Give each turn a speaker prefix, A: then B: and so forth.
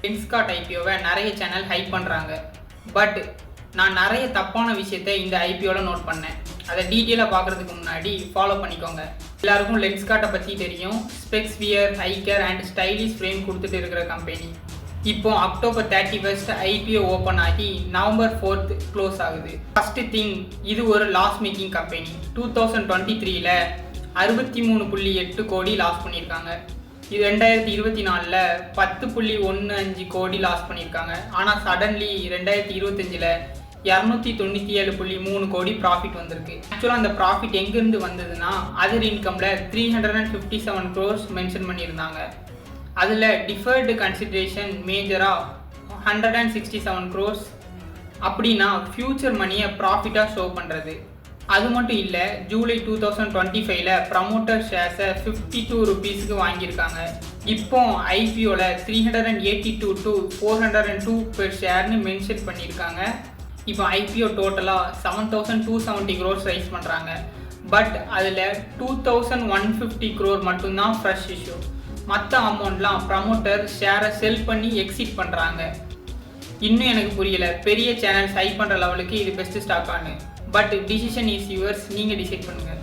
A: லென்ஸ்கார்ட் ஐபிஓவை நிறைய channel hype பண்ணுறாங்க. But நான் நிறைய தப்பான விஷயத்தை இந்த ஐபிஓவில் நோட் பண்ணேன். அதை டீட்டெயிலாக பார்க்குறதுக்கு முன்னாடி ஃபாலோ பண்ணிக்கோங்க. எல்லாருக்கும் லென்ஸ்கார்ட்டை பற்றி தெரியும். ஸ்பெக்ஸ்பியர், ஹைக்கர் அண்ட் ஸ்டைலிஷ் ஃப்ரேம் கொடுத்துட்டு இருக்கிற கம்பெனி. இப்போ அக்டோபர் 31 ஐபிஓ ஓப்பன் ஆகி நவம்பர் 4 க்ளோஸ் ஆகுது. ஃபர்ஸ்ட் திங், இது ஒரு லாஸ் மேக்கிங் கம்பெனி. 2023ல் 63.8 கோடி லாஸ் பண்ணியிருக்காங்க. இது 2024ல் 10.15 கோடி லாஸ் பண்ணியிருக்காங்க. ஆனால் சடன்லி 2025ல் 297.3 கோடி ப்ராஃபிட் வந்திருக்கு. ஆக்சுவலாக அந்த ப்ராஃபிட் எங்கேருந்து வந்ததுன்னா அதர் இன்கமில் 357 crores மென்ஷன் பண்ணியிருந்தாங்க. அதில் டிஃபர்டு கன்சிடரேஷன் மேஜராக 167 crores. அப்படின்னா ஃப்யூச்சர் மணியை ப்ராஃபிட்டாக ஷோ பண்ணுறது. அது மட்டும் இல்லை, ஜூலை 2025ல் ப்ரமோட்டர் ஷேர்ஸை 52 rupeesக்கு வாங்கியிருக்காங்க. இப்போ ஐபிஓவில் 382 to 402 per ஷேர்னு மென்ஷன் பண்ணியிருக்காங்க. இப்போ ஐபிஓ டோட்டலாக 7270 crores ரைஸ் பண்ணுறாங்க. பட் அதில் 2150 crore மட்டும்தான் ஃப்ரெஷ் இஷ்யூ. மற்ற அமௌண்ட்லாம் ப்ரமோட்டர் ஷேரை செல் பண்ணி எக்ஸிட் பண்ணுறாங்க. இன்னும் எனக்கு புரியலை, பெரிய சேனல்ஸ் ஹைப் பண்ணுற லெவலுக்கு இது பெஸ்ட் ஸ்டாக்கானு. பட் டிசிஷன் இஸ் யுவர்ஸ், நீங்கள் டிசைட் பண்ணுங்கள்.